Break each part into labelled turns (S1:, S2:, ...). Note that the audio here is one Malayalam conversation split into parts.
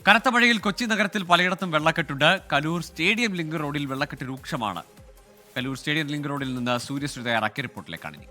S1: കനത്ത മഴയിൽ കൊച്ചി നഗരത്തിൽ പലയിടത്തും വെള്ളക്കെട്ടുണ്ട്. കലൂർ സ്റ്റേഡിയം ലിങ്ക് റോഡിൽ വെള്ളക്കെട്ട് രൂക്ഷമാണ്. കലൂർ സ്റ്റേഡിയം ലിങ്ക് റോഡിൽ നിന്ന് സൂര്യശ്രീ തയ്യാറാക്കിയ റിപ്പോർട്ടിലേക്കാണ് ഇനി.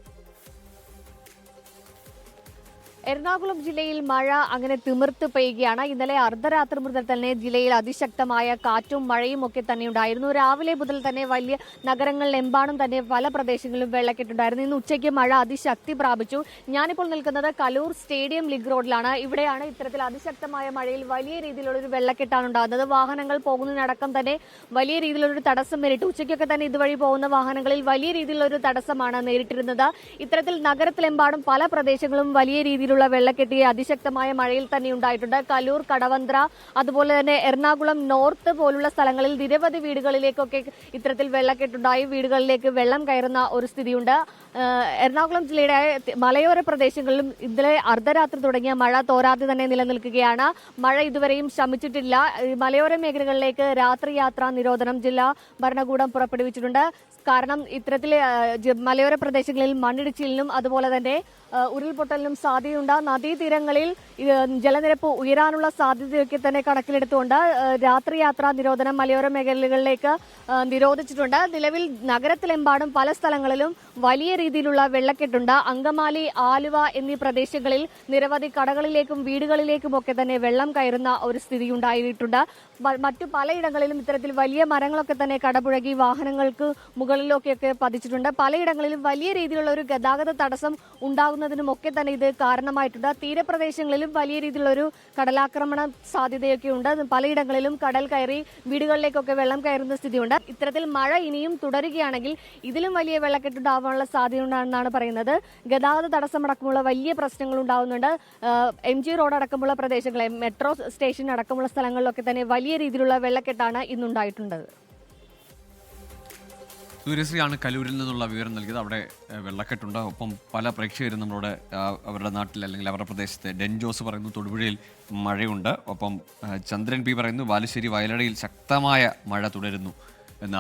S2: എറണാകുളം ജില്ലയിൽ മഴ അങ്ങനെ തിമിർത്ത് പെയ്യുകയാണ്. ഇന്നലെ അർദ്ധരാത്രി മുതൽ തന്നെ ജില്ലയിൽ അതിശക്തമായ കാറ്റും മഴയും ഒക്കെ തന്നെ ഉണ്ടായിരുന്നു. രാവിലെ മുതൽ തന്നെ വലിയ നഗരങ്ങളിലെമ്പാടും തന്നെ പല പ്രദേശങ്ങളിലും വെള്ളക്കെട്ടുണ്ടായിരുന്നു. ഇന്ന് ഉച്ചയ്ക്ക് മഴ അതിശക്തി പ്രാപിച്ചു. ഞാനിപ്പോൾ നിൽക്കുന്നത് കലൂർ സ്റ്റേഡിയം ലിങ്ക് റോഡിലാണ്. ഇവിടെയാണ് ഇത്തരത്തിൽ അതിശക്തമായ മഴയിൽ വലിയ രീതിയിലുള്ള ഒരു വെള്ളക്കെട്ടാണ് ഉണ്ടാകുന്നത്. വാഹനങ്ങൾ പോകുന്നതിനടക്കം തന്നെ വലിയ രീതിയിലൊരു തടസ്സം നേരിട്ടു. ഉച്ചയ്ക്കൊക്കെ തന്നെ ഇതുവഴി പോകുന്ന വാഹനങ്ങളിൽ വലിയ രീതിയിലുള്ള ഒരു തടസ്സമാണ് നേരിട്ടിരുന്നത്. ഇത്തരത്തിൽ നഗരത്തിലെമ്പാടും പല പ്രദേശങ്ങളും വലിയ രീതിയിലുള്ള വെള്ളക്കെട്ടിയ അതിശക്തമായ മഴയിൽ തന്നെ ഉണ്ടായിട്ടുണ്ട്. കലൂർ, കടവന്ത്ര, അതുപോലെ തന്നെ എറണാകുളം നോർത്ത് പോലുള്ള സ്ഥലങ്ങളിൽ നിരവധി വീടുകളിലേക്കൊക്കെ ഇത്തരത്തിൽ വെള്ളക്കെട്ടുണ്ടായി. വീടുകളിലേക്ക് വെള്ളം കയറുന്ന ഒരു സ്ഥിതിയുണ്ട്. എറണാകുളം ജില്ലയുടെ മലയോര പ്രദേശങ്ങളിലും ഇന്നലെ അർദ്ധരാത്രി തുടങ്ങിയ മഴ തോരാതെ തന്നെ നിലനിൽക്കുകയാണ്. മഴ ഇതുവരെയും ശമിച്ചിട്ടില്ല. മലയോര മേഖലകളിലേക്ക് രാത്രി യാത്രാ നിരോധനം ജില്ലാ ഭരണകൂടം പുറപ്പെടുവിച്ചിട്ടുണ്ട്. കാരണം ഇത്തരത്തിൽ മലയോര പ്രദേശങ്ങളിൽ മണ്ണിടിച്ചിലിനും അതുപോലെ തന്നെ ഉരുൾപൊട്ടലിനും സാധ്യതയുണ്ട്. നദീതീരങ്ങളിൽ ജലനിരപ്പ് ഉയരാനുള്ള സാധ്യതയൊക്കെ തന്നെ കണക്കിലെടുത്തുകൊണ്ട് രാത്രി യാത്രാ നിരോധനം മലയോര മേഖലകളിലേക്ക് നിരോധിച്ചിട്ടുണ്ട്. നിലവിൽ നഗരത്തിലെമ്പാടും പല സ്ഥലങ്ങളിലും വലിയ രീതിയിലുള്ള വെള്ളക്കെട്ടുണ്ട്. അങ്കമാലി, ആലുവ എന്നീ പ്രദേശങ്ങളിൽ നിരവധി കടകളിലേക്കും വീടുകളിലേക്കും ഒക്കെ തന്നെ വെള്ളം കയറുന്ന ഒരു സ്ഥിതി ഉണ്ടായിട്ടുണ്ട്. മറ്റു പലയിടങ്ങളിലും ഇത്തരത്തിൽ വലിയ മരങ്ങളൊക്കെ തന്നെ കടപുഴകി വാഹനങ്ങൾക്ക് മുകളിലൊക്കെയൊക്കെ പതിച്ചിട്ടുണ്ട്. പലയിടങ്ങളിലും വലിയ രീതിയിലുള്ള ഒരു ഗതാഗത തടസ്സം ഉണ്ടാകുന്നതിനുമൊക്കെ തന്നെ ഇത് കാരണമായിട്ടുണ്ട്. തീരപ്രദേശങ്ങളിലും വലിയ രീതിയിലുള്ള ഒരു കടലാക്രമണ സാധ്യതയൊക്കെ ഉണ്ട്. പലയിടങ്ങളിലും കടൽ കയറി വീടുകളിലേക്കൊക്കെ വെള്ളം കയറുന്ന സ്ഥിതിയുണ്ട്. ഇത്തരത്തിൽ മഴ ഇനിയും തുടരുകയാണെങ്കിൽ ഇതിലും വലിയ വെള്ളക്കെട്ടുണ്ടാവാനുള്ള സാധ്യതയുണ്ടെന്നാണ് പറയുന്നത്. ഗതാഗത തടസ്സമടക്കമുള്ള വലിയ പ്രശ്നങ്ങൾ ഉണ്ടാകുന്നുണ്ട്. MG റോഡ് അടക്കമുള്ള പ്രദേശങ്ങളെ മെട്രോ സ്റ്റേഷൻ അടക്കമുള്ള സ്ഥലങ്ങളിലൊക്കെ തന്നെ വലിയ രീതിയിലുള്ള വെള്ളക്കെട്ടാണ് ഇന്നുണ്ടായിട്ടുള്ളത്.
S1: സൂര്യശ്രീയാണ് കലൂരിൽ നിന്നുള്ള വിവരം നൽകിയത്. അവിടെ വെള്ളക്കെട്ടുണ്ട്. ഒപ്പം പല പ്രേക്ഷകരും നമ്മളോട് അവരുടെ നാട്ടിൽ അല്ലെങ്കിൽ അവരുടെ പ്രദേശത്ത് ഡെൻജോസ് പറയുന്നു തൊടുപുഴയിൽ മഴയുണ്ട്. ഒപ്പം ചന്ദ്രൻ പി പറയുന്നു ബാലുശ്ശേരി വയലടയിൽ ശക്തമായ മഴ തുടരുന്നു എന്ന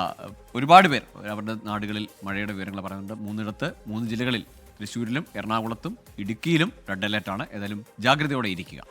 S1: ഒരുപാട് പേർ അവരുടെ നാടുകളിൽ മഴയുടെ വിവരങ്ങൾ പറയുന്നുണ്ട്. 3 ജില്ലകളിൽ തൃശ്ശൂരിലും എറണാകുളത്തും ഇടുക്കിയിലും റെഡ് അലേർട്ടാണ്. ഏതായാലും ജാഗ്രതയോടെ ഇരിക്കുക.